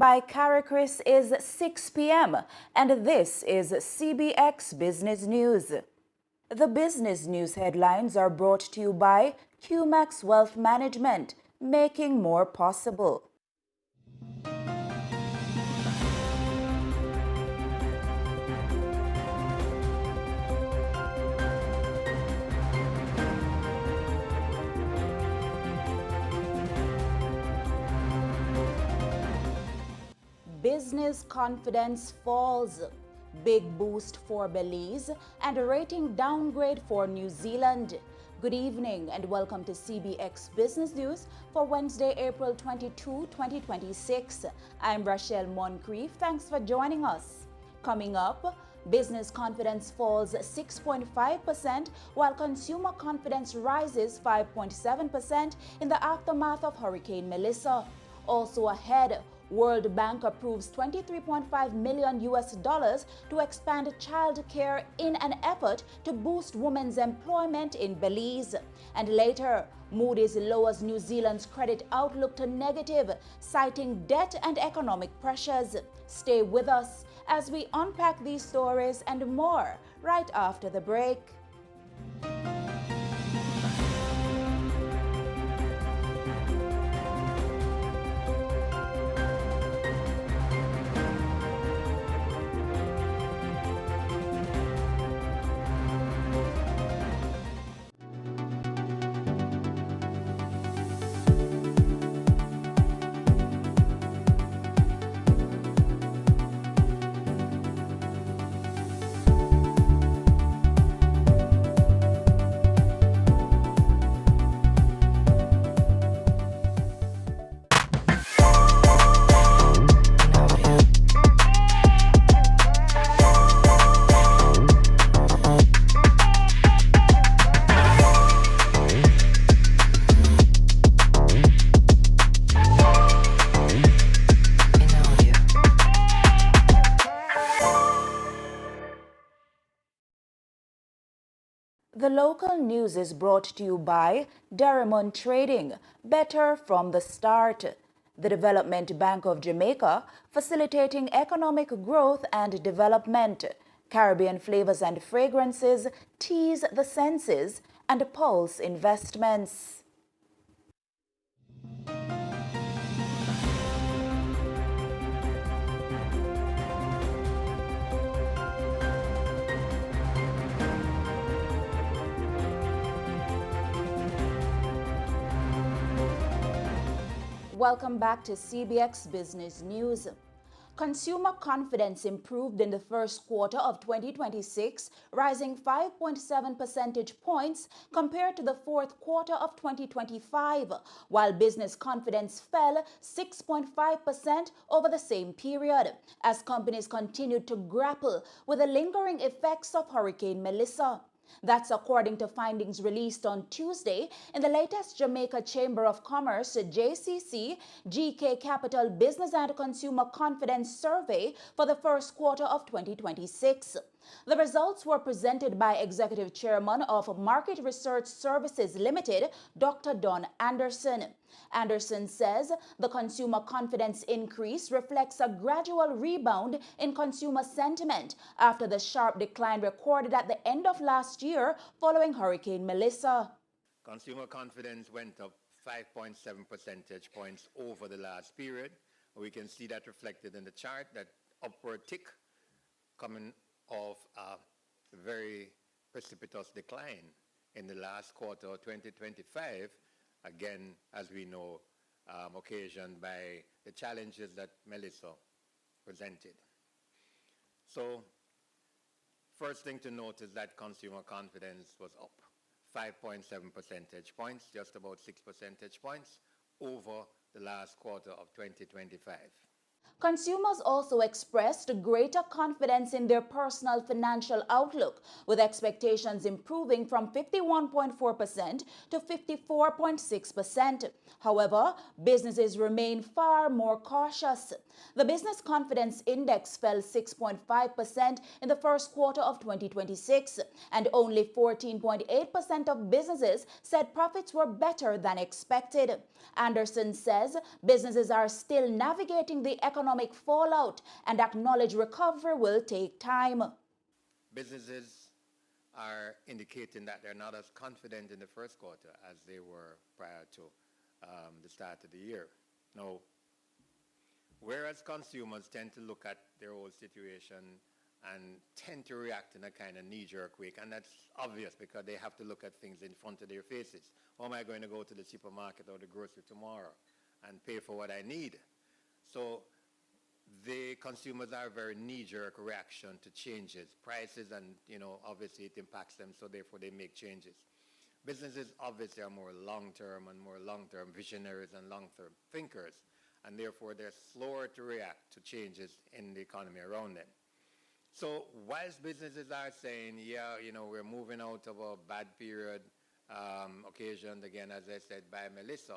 by Caracris is 6 p.m. and this is CBX Business News. The business news headlines are brought to you by QMax Wealth Management, making more possible. Business confidence falls, big boost for Belize, and a rating downgrade for New Zealand. Good evening and welcome to CBX Business News for Wednesday, April 22, 2026. I'm Rashel Moncrieffe. Thanks for joining us. Coming up, business confidence falls 6.5%, while consumer confidence rises 5.7% in the aftermath of Hurricane Melissa. Also ahead, World Bank approves $23.5 million to expand child care in an effort to boost women's employment in Belize. And later, Moody's lowers New Zealand's credit outlook to negative, citing debt and economic pressures. Stay with us as we unpack these stories and more right after the break. The local news is brought to you by Derrimon Trading, better from the start. The Development Bank of Jamaica, facilitating economic growth and development. Caribbean Flavors and Fragrances, tease the senses, and Pulse Investments. Welcome back to CBX Business News. Consumer confidence improved in the first quarter of 2026, rising 5.7 percentage points compared to the fourth quarter of 2025, while business confidence fell 6.5% over the same period, as companies continued to grapple with the lingering effects of Hurricane Melissa. That's according to findings released on Tuesday in the latest Jamaica Chamber of Commerce JCC GK Capital Business and Consumer Confidence Survey for the first quarter of 2026. The results were presented by Executive Chairman of Market Research Services Limited, Dr. Don Anderson. Anderson says the consumer confidence increase reflects a gradual rebound in consumer sentiment after the sharp decline recorded at the end of last year following Hurricane Melissa. Consumer confidence went up 5.7 percentage points over the last period. We can see that reflected in the chart, that upward tick coming off a very precipitous decline in the last quarter of 2025, again, as we know, occasioned by the challenges that Melissa presented. So, first thing to note is that consumer confidence was up 5.7 percentage points, just about 6 percentage points over the last quarter of 2025. Consumers also expressed greater confidence in their personal financial outlook, with expectations improving from 51.4% to 54.6%. However, businesses remain far more cautious. The Business Confidence Index fell 6.5% in the first quarter of 2026, and only 14.8% of businesses said profits were better than expected. Anderson says businesses are still navigating the economic economic fallout and acknowledge recovery will take time. Businesses are indicating that they're not as confident in the first quarter as they were prior to the start of the year. Now, whereas consumers tend to look at their old situation and tend to react in a kind of knee-jerk way, and that's obvious because they have to look at things in front of their faces. How am I going to go to the supermarket or the grocery tomorrow and pay for what I need? So the consumers are a very knee-jerk reaction to changes, prices, and obviously it impacts them, so therefore they make changes. Businesses obviously are more long-term and more long-term visionaries and long-term thinkers, and therefore they're slower to react to changes in the economy around them. So whilst businesses are saying, yeah, we're moving out of a bad period, occasioned again, as I said, by Melissa,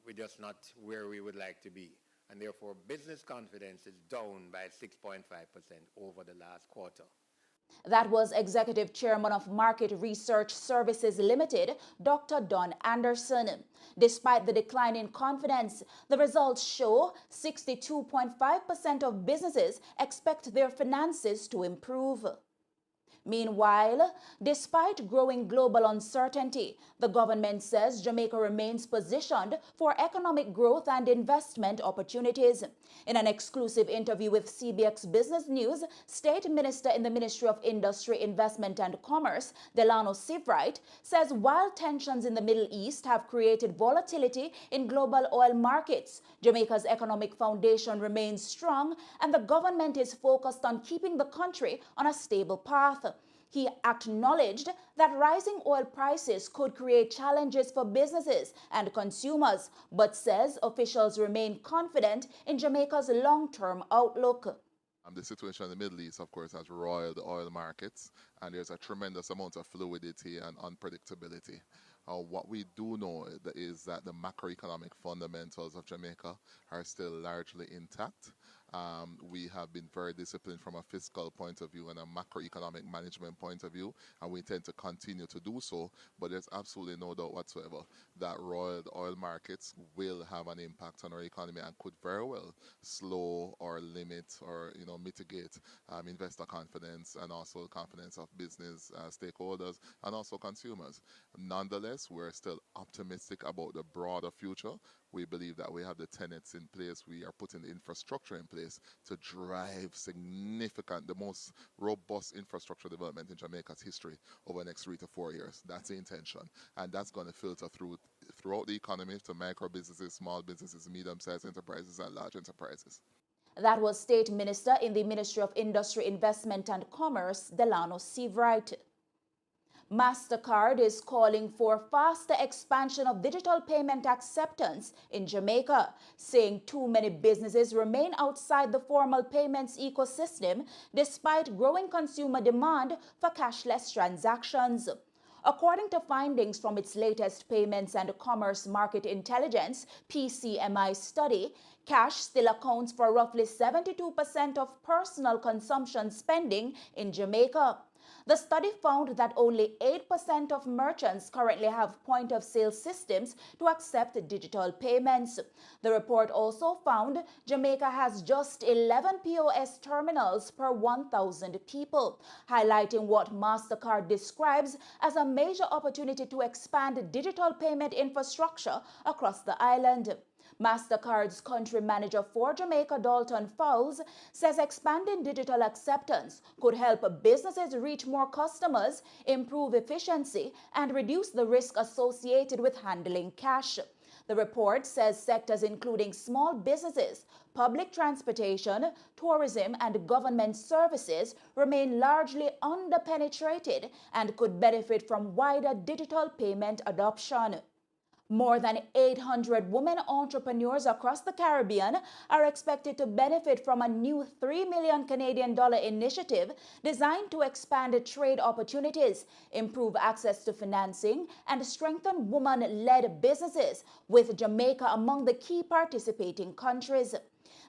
we're just not where we would like to be. And therefore, business confidence is down by 6.5% over the last quarter. That was Executive Chairman of Market Research Services Limited, Dr. Don Anderson. Despite the decline in confidence, the results show 62.5% of businesses expect their finances to improve. Meanwhile, despite growing global uncertainty, the government says Jamaica remains positioned for economic growth and investment opportunities. In an exclusive interview with CBX Business News, State Minister in the Ministry of Industry, Investment and Commerce, Delano Seavright, says while tensions in the Middle East have created volatility in global oil markets, Jamaica's economic foundation remains strong and the government is focused on keeping the country on a stable path. He acknowledged that rising oil prices could create challenges for businesses and consumers, but says officials remain confident in Jamaica's long-term outlook. The situation in the Middle East, of course, has roiled the oil markets, and there's a tremendous amount of fluidity and unpredictability. What we do know is that the macroeconomic fundamentals of Jamaica are still largely intact. We have been very disciplined from a fiscal point of view and a macroeconomic management point of view, and we intend to continue to do so. But there's absolutely no doubt whatsoever that roiled oil markets will have an impact on our economy and could very well slow or limit or mitigate investor confidence and also confidence of business stakeholders and also consumers. Nonetheless, we're still optimistic about the broader future. We believe that we have the tenets in place. We are putting the infrastructure in place to drive the most robust infrastructure development in Jamaica's history over the next 3 to 4 years. That's the intention. And that's going to filter throughout the economy to micro businesses, small businesses, medium-sized enterprises, and large enterprises. That was State Minister in the Ministry of Industry, Investment and Commerce, Delano Seavright. MasterCard is calling for faster expansion of digital payment acceptance in Jamaica, saying too many businesses remain outside the formal payments ecosystem despite growing consumer demand for cashless transactions. According to findings from its latest Payments and Commerce Market Intelligence (PCMI) study, cash still accounts for roughly 72% of personal consumption spending in Jamaica. The study found that only 8% of merchants currently have point-of-sale systems to accept digital payments. The report also found Jamaica has just 11 POS terminals per 1,000 people, highlighting what MasterCard describes as a major opportunity to expand digital payment infrastructure across the island. MasterCard's country manager for Jamaica, Dalton Fowles, says expanding digital acceptance could help businesses reach more customers, improve efficiency, and reduce the risk associated with handling cash. The report says sectors including small businesses, public transportation, tourism, and government services remain largely underpenetrated and could benefit from wider digital payment adoption. More than 800 women entrepreneurs across the Caribbean are expected to benefit from a new $3 million Canadian initiative designed to expand trade opportunities, improve access to financing, and strengthen woman-led businesses, with Jamaica among the key participating countries.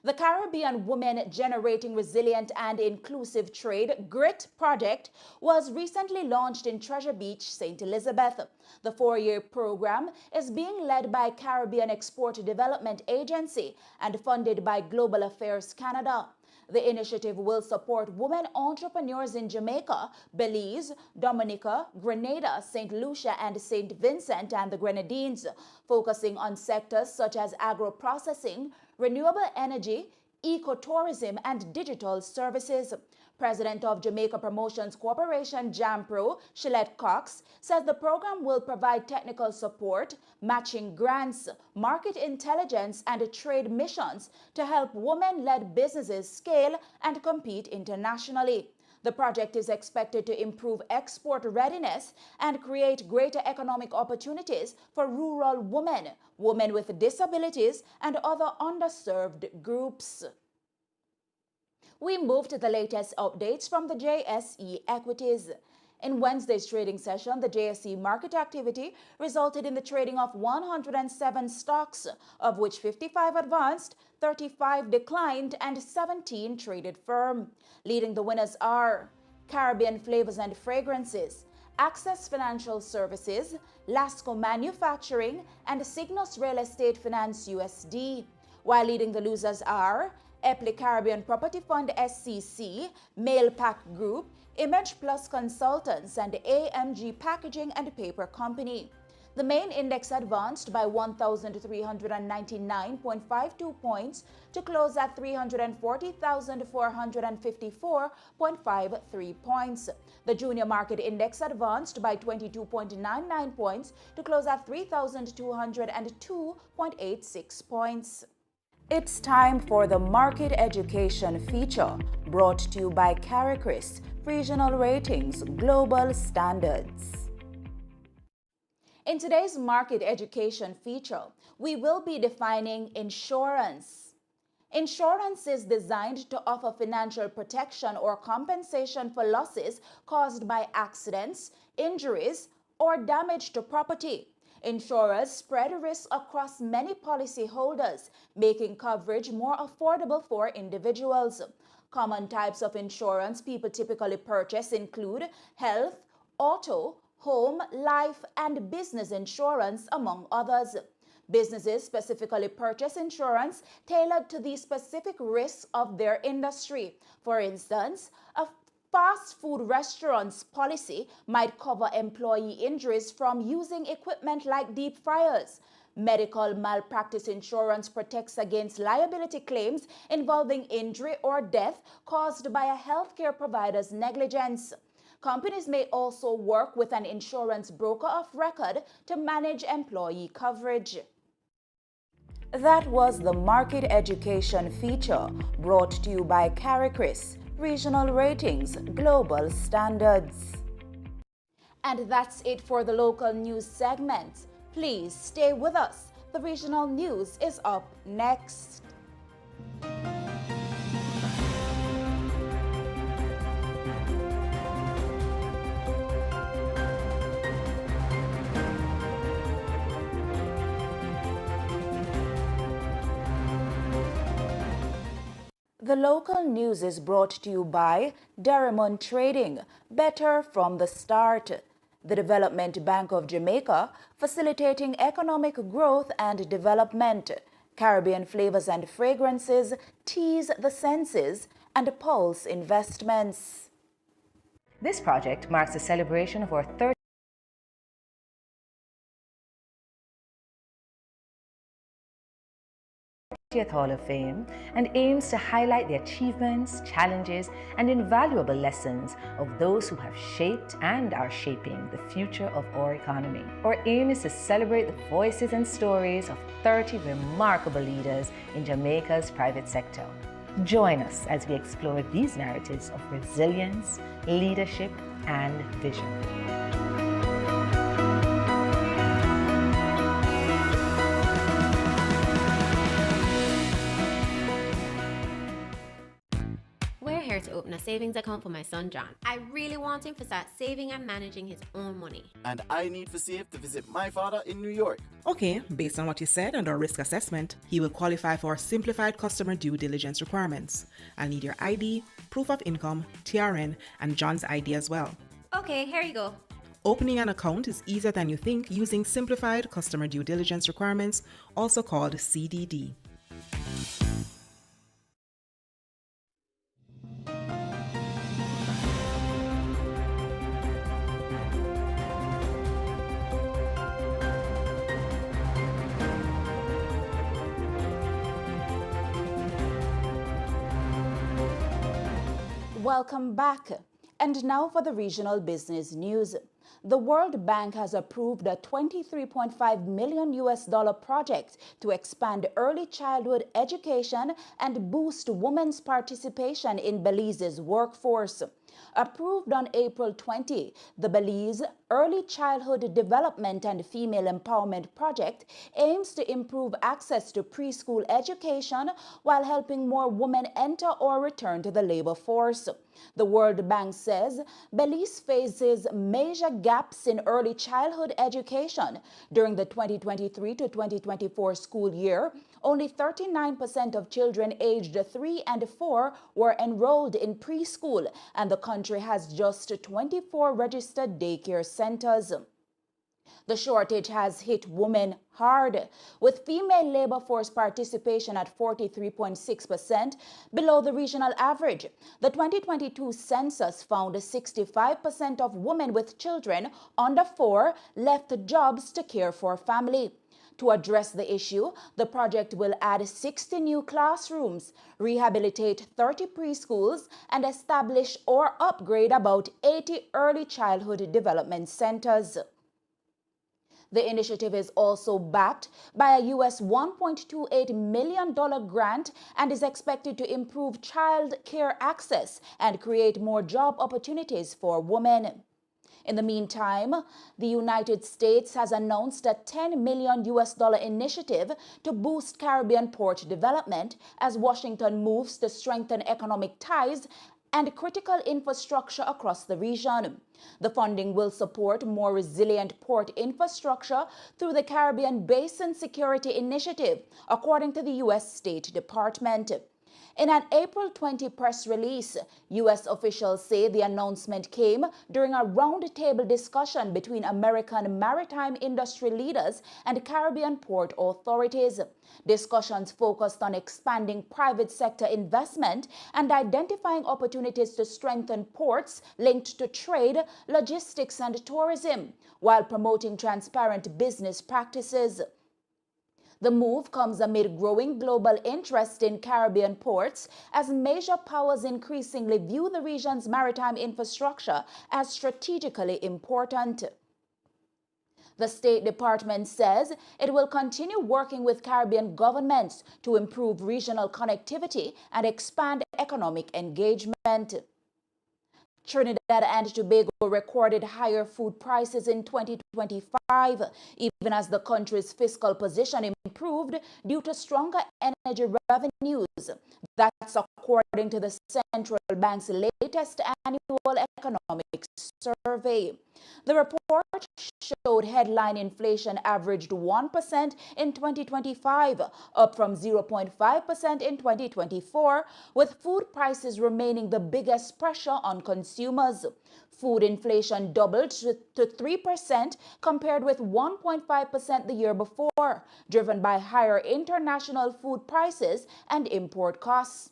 The Caribbean Women Generating Resilient and Inclusive Trade GRIT project was recently launched in Treasure Beach, St. Elizabeth. The 4-year program is being led by Caribbean Export Development Agency and funded by Global Affairs Canada. The initiative will support women entrepreneurs in Jamaica, Belize, Dominica, Grenada, St. Lucia, and St. Vincent and the Grenadines, focusing on sectors such as agro-processing, renewable energy, ecotourism, and digital services. President of Jamaica Promotions Corporation, JAMPRO, Shillette Cox, says the program will provide technical support, matching grants, market intelligence, and trade missions to help women-led businesses scale and compete internationally. The project is expected to improve export readiness and create greater economic opportunities for rural women, women with disabilities, and other underserved groups. We move to the latest updates from the JSE Equities. In Wednesday's trading session, the JSE market activity resulted in the trading of 107 stocks, of which 55 advanced, 35 declined, and 17 traded firm. Leading the winners are Caribbean Flavors and Fragrances, Access Financial Services, Lasco Manufacturing, and Cygnus Real Estate Finance USD. While leading the losers are Epley Caribbean Property Fund SCC, Mailpack Group, Image Plus Consultants, and AMG Packaging and Paper Company. The main index advanced by 1,399.52 points to close at 340,454.53 points. The junior market index advanced by 22.99 points to close at 3,202.86 points. It's time for the Market Education feature, brought to you by CARICRIS, Regional Ratings, Global Standards. In today's Market Education feature, we will be defining insurance. Insurance is designed to offer financial protection or compensation for losses caused by accidents, injuries, or damage to property. Insurers spread risk across many policyholders, making coverage more affordable for individuals. Common types of insurance people typically purchase include health, auto, home, life, and business insurance, among others. Businesses specifically purchase insurance tailored to the specific risks of their industry. For instance, a fast food restaurant's policy might cover employee injuries from using equipment like deep fryers. Medical malpractice insurance protects against liability claims involving injury or death caused by a healthcare provider's negligence. Companies may also work with an insurance broker of record to manage employee coverage. That was the Market Education feature, brought to you by CARICRIS, Regional Ratings, Global Standards. And that's it for the local news segment. Please stay with us. The regional news is up next. The local news is brought to you by Derrimon Trading, better from the start. The Development Bank of Jamaica, facilitating economic growth and development. Caribbean Flavors and Fragrances, Tease the Senses, and Pulse Investments. This project marks the celebration of our 30th Hall of Fame and aims to highlight the achievements, challenges, and invaluable lessons of those who have shaped and are shaping the future of our economy. Our aim is to celebrate the voices and stories of 30 remarkable leaders in Jamaica's private sector. Join us as we explore these narratives of resilience, leadership, and vision. here to open a savings account for my son John. I really want him to start saving and managing his own money. And I need for Safe to visit my father in New York. Okay, based on what you said and our risk assessment, he will qualify for simplified customer due diligence requirements. I'll need your ID, proof of income, TRN, and John's ID as well. Okay, here you go. Opening an account is easier than you think using simplified customer due diligence requirements, also called CDD. Welcome back. And now for the regional business news. The World Bank has approved a $23.5 million project to expand early childhood education and boost women's participation in Belize's workforce. Approved on April 20, the Belize Early Childhood Development and Female Empowerment Project aims to improve access to preschool education while helping more women enter or return to the labor force. The World Bank says Belize faces major gaps in early childhood education. During the 2023 to 2024 school year, only 39% of children aged 3 and 4 were enrolled in preschool, and the country has just 24 registered daycare centers. The shortage has hit women hard, with female labor force participation at 43.6%, below the regional average. The 2022 census found 65% of women with children under 4 left jobs to care for family. To address the issue, the project will add 60 new classrooms, rehabilitate 30 preschools, and establish or upgrade about 80 early childhood development centers. The initiative is also backed by a U.S. $1.28 million grant and is expected to improve child care access and create more job opportunities for women. In the meantime, the United States has announced a $10 million initiative to boost Caribbean port development as Washington moves to strengthen economic ties and critical infrastructure across the region. The funding will support more resilient port infrastructure through the Caribbean Basin Security Initiative, according to the U.S. State Department. In an April 20 press release, U.S. officials say the announcement came during a roundtable discussion between American maritime industry leaders and Caribbean port authorities. Discussions focused on expanding private sector investment and identifying opportunities to strengthen ports linked to trade, logistics, and tourism, while promoting transparent business practices. The move comes amid growing global interest in Caribbean ports as major powers increasingly view the region's maritime infrastructure as strategically important. The State Department says it will continue working with Caribbean governments to improve regional connectivity and expand economic engagement. Trinidad and Tobago recorded higher food prices in 2025, even as the country's fiscal position improved due to stronger energy revenues. That's according to the central bank's latest annual economic survey. The report showed headline inflation averaged 1% in 2025, up from 0.5% in 2024, with food prices remaining the biggest pressure on consumers. Food inflation doubled to 3% compared with 1.5% the year before, driven by higher international food prices and import costs.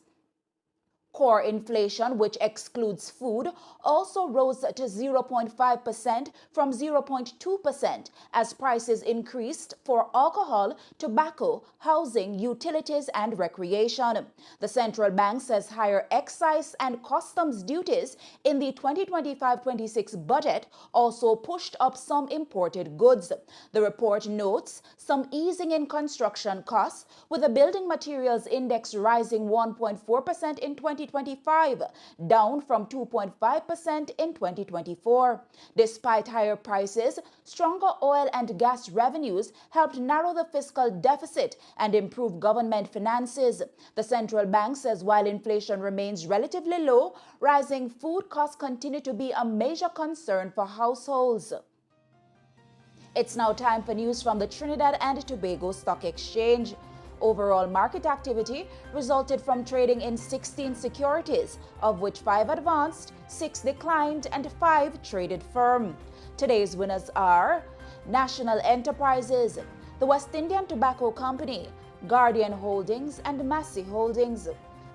Core inflation, which excludes food, also rose to 0.5% from 0.2% as prices increased for alcohol, tobacco, housing, utilities, and recreation. The central bank says higher excise and customs duties in the 2025-26 budget also pushed up some imported goods. The report notes some easing in construction costs, with the building materials index rising 1.4% in 2025 2025, down from 2.5% in 2024. Despite higher prices, stronger oil and gas revenues helped narrow the fiscal deficit and improve government finances. The central bank says while inflation remains relatively low, rising food costs continue to be a major concern for households. It's now time for news from the Trinidad and Tobago Stock Exchange. Overall market activity resulted from trading in 16 securities, of which 5 advanced, 6 declined, and 5 traded firm. Today's winners are National Enterprises, the West Indian Tobacco Company, Guardian Holdings, and Massey Holdings,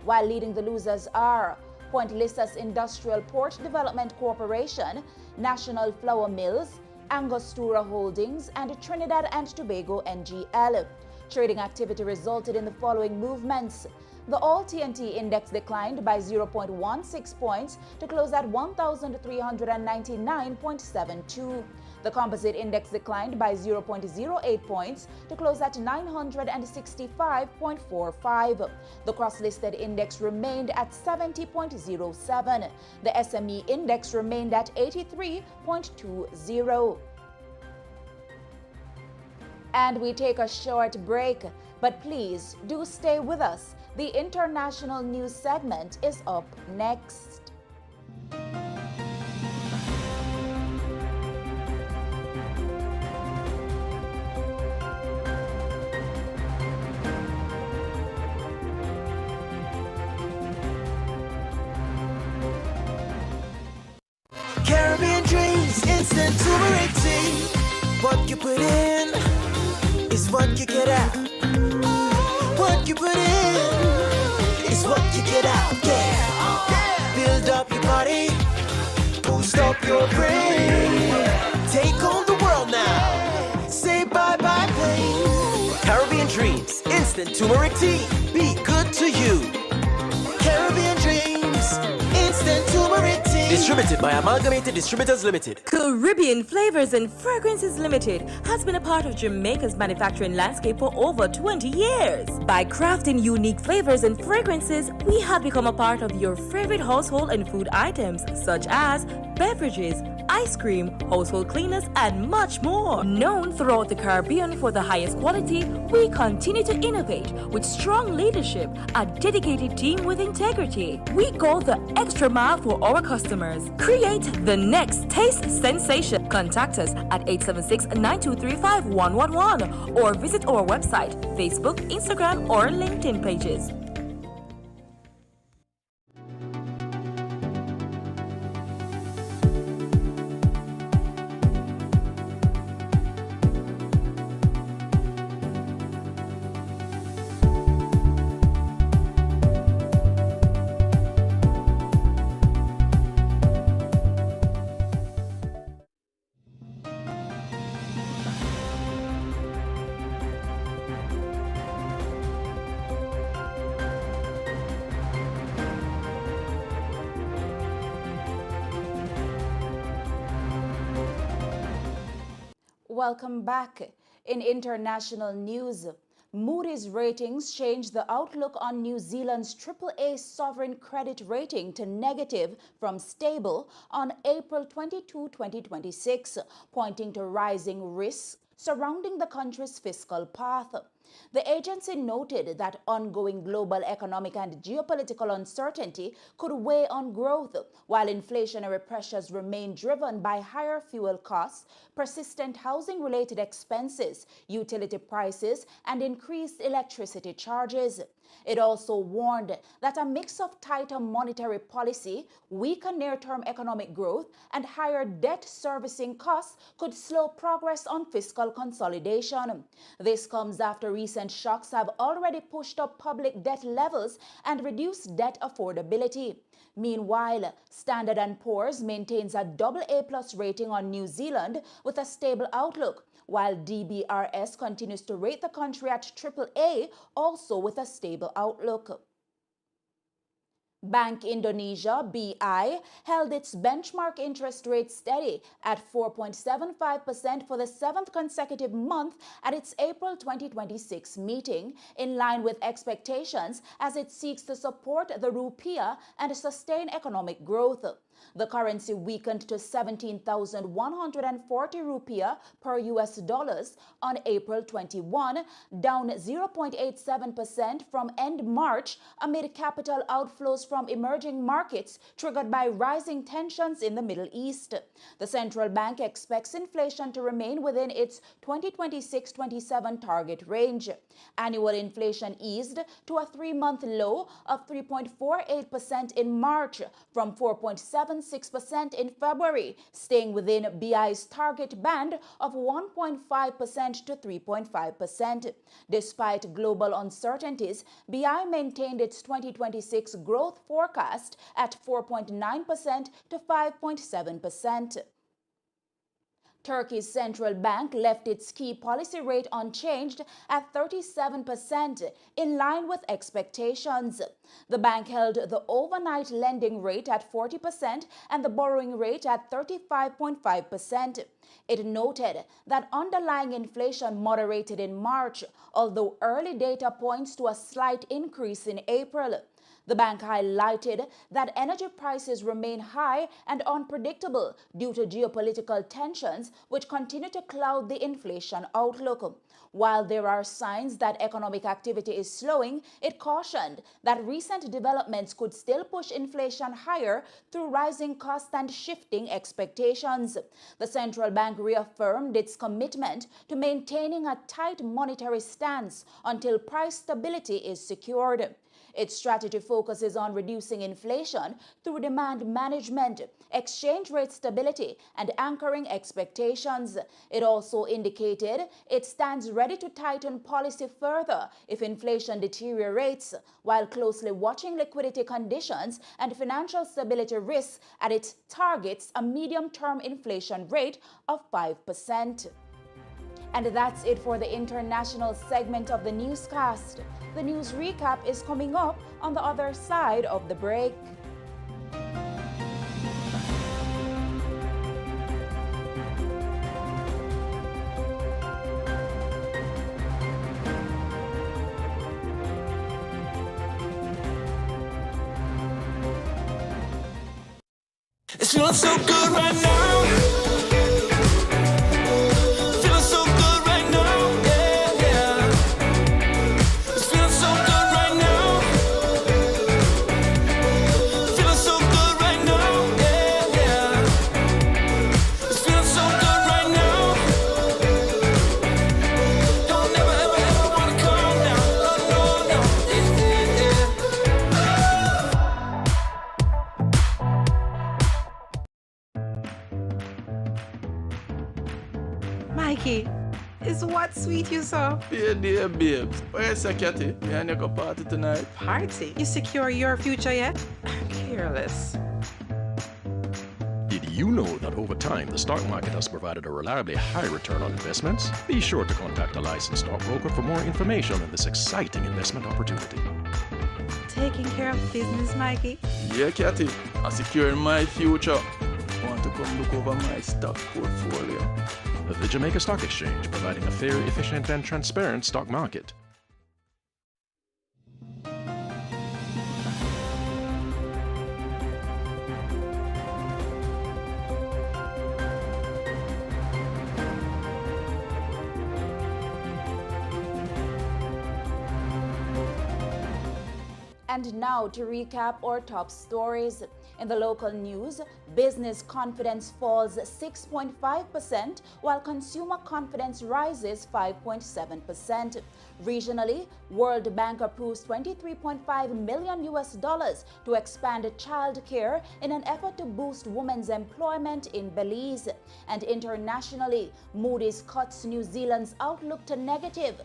while leading the losers are Point Lisas Industrial Port Development Corporation, National Flour Mills, Angostura Holdings, and Trinidad and Tobago NGL. Trading activity resulted in the following movements. The All-TNT Index declined by 0.16 points to close at 1,399.72. The Composite Index declined by 0.08 points to close at 965.45. The Cross-Listed Index remained at 70.07. The SME Index remained at 83.20. And we take a short break, but please do stay with us. The international news segment is up next. Caribbean dreams, instant turmeric tea. What you put in is what you get out. What you put in is what you get out. Yeah. Build up your body, boost up your brain. Take on the world now. Say bye-bye pain. Caribbean dreams, instant turmeric tea. Be good to you. Caribbean dreams, instant turmeric tea. Distributed by Amalgamated Distributors Limited. Caribbean Flavors and Fragrances Limited has been a part of Jamaica's manufacturing landscape for over 20 years. By crafting unique flavors and fragrances, we have become a part of your favorite household and food items, such as beverages, ice cream, household cleaners, and much more. Known throughout the Caribbean for the highest quality, we continue to innovate with strong leadership, a dedicated team with integrity. We go the extra mile for our customers. Create the next taste sensation. Contact us at 876-923-5111 or visit our website, Facebook, Instagram, or LinkedIn pages. Welcome back. In international news, Moody's ratings changed the outlook on New Zealand's AAA sovereign credit rating to negative from stable on April 22, 2026, pointing to rising risks surrounding the country's fiscal path. The agency noted that ongoing global economic and geopolitical uncertainty could weigh on growth, while inflationary pressures remain driven by higher fuel costs, persistent housing-related expenses, utility prices, and increased electricity charges. It also warned that a mix of tighter monetary policy, weaker near-term economic growth, and higher debt servicing costs could slow progress on fiscal consolidation. This comes after recent shocks have already pushed up public debt levels and reduced debt affordability. Meanwhile, Standard & Poor's maintains a AA+ rating on New Zealand with a stable outlook, while DBRS continues to rate the country at AAA, also with a stable outlook. Bank Indonesia, BI, held its benchmark interest rate steady at 4.75% for the seventh consecutive month at its April 2026 meeting, in line with expectations as it seeks to support the rupiah and sustain economic growth. The currency weakened to 17,140 rupiah per US dollars on April 21, down 0.87% from end March amid capital outflows from emerging markets triggered by rising tensions in the Middle East. The central bank expects inflation to remain within its 2026-27 target range. Annual inflation eased to a 3-month low of 3.48% in March from 4.76% in February, staying within BI's target band of 1.5% to 3.5%. Despite global uncertainties, BI maintained its 2026 growth forecast at 4.9% to 5.7%. Turkey's central bank left its key policy rate unchanged at 37%, in line with expectations. The bank held the overnight lending rate at 40% and the borrowing rate at 35.5%. It noted that underlying inflation moderated in March, although early data points to a slight increase in April. The bank highlighted that energy prices remain high and unpredictable due to geopolitical tensions, which continue to cloud the inflation outlook. While there are signs that economic activity is slowing, it cautioned that recent developments could still push inflation higher through rising costs and shifting expectations. The central bank reaffirmed its commitment to maintaining a tight monetary stance until price stability is secured. Its strategy focuses on reducing inflation through demand management, exchange rate stability, and anchoring expectations. It also indicated it stands ready to tighten policy further if inflation deteriorates, while closely watching liquidity conditions and financial stability risks as it targets a medium-term inflation rate of 5%. And that's it for the international segment of the newscast. The news recap is coming up on the other side of the break. It's feeling so good right now. Mikey, is what sweet you saw? Yeah, dear babes. Where's the catty? Me and you go party tonight. Party? You secure your future yet? Careless. Did you know that over time the stock market has provided a reliably high return on investments? Be sure to contact a licensed stockbroker for more information on this exciting investment opportunity. Taking care of business, Mikey? Yeah, catty. I'm securing my future. Want to come look over my stock portfolio? The Jamaica Stock Exchange, providing a fair, efficient, and transparent stock market. And now to recap our top stories. In the local news, business confidence falls 6.5%, while consumer confidence rises 5.7%. Regionally, World Bank approves $23.5 million to expand child care in an effort to boost women's employment in Belize. And internationally, Moody's cuts New Zealand's outlook to negative.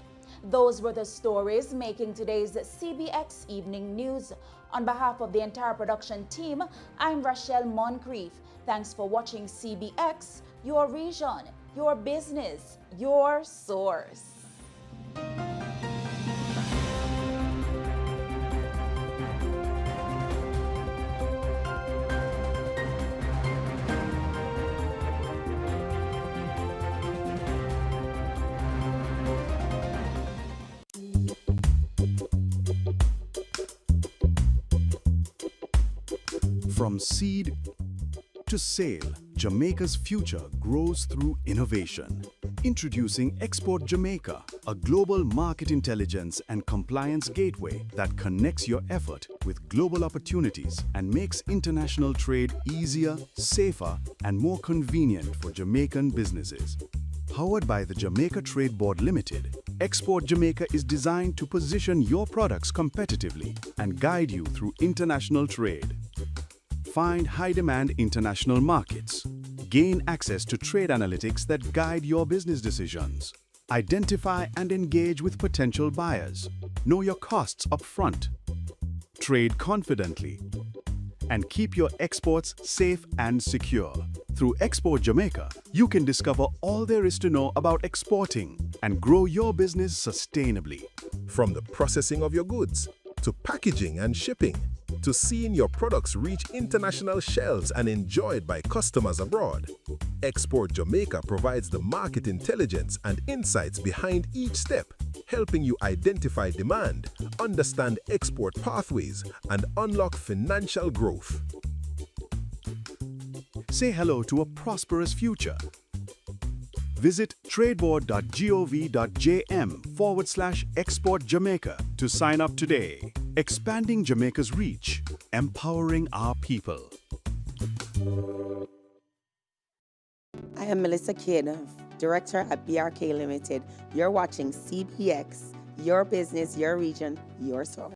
Those were the stories making today's CBX Evening News. On behalf of the entire production team, I'm Rashel Moncrieffe. Thanks for watching CBX, your region, your business, your source. From seed to sale, Jamaica's future grows through innovation. Introducing Export Jamaica, a global market intelligence and compliance gateway that connects your effort with global opportunities and makes international trade easier, safer, and more convenient for Jamaican businesses. Powered by the Jamaica Trade Board Limited, Export Jamaica is designed to position your products competitively and guide you through international trade. Find high-demand international markets. Gain access to trade analytics that guide your business decisions. Identify and engage with potential buyers. Know your costs up front. Trade confidently. And keep your exports safe and secure. Through Export Jamaica, you can discover all there is to know about exporting and grow your business sustainably. From the processing of your goods, to packaging and shipping, to seeing your products reach international shelves and enjoyed by customers abroad, Export Jamaica provides the market intelligence and insights behind each step, helping you identify demand, understand export pathways, and unlock financial growth. Say hello to a prosperous future. Visit tradeboard.gov.jm/Export Jamaica to sign up today. Expanding Jamaica's reach, empowering our people. I am Melissa Kidd, Director at BRK Limited. You're watching CBX, your business, your region, your source.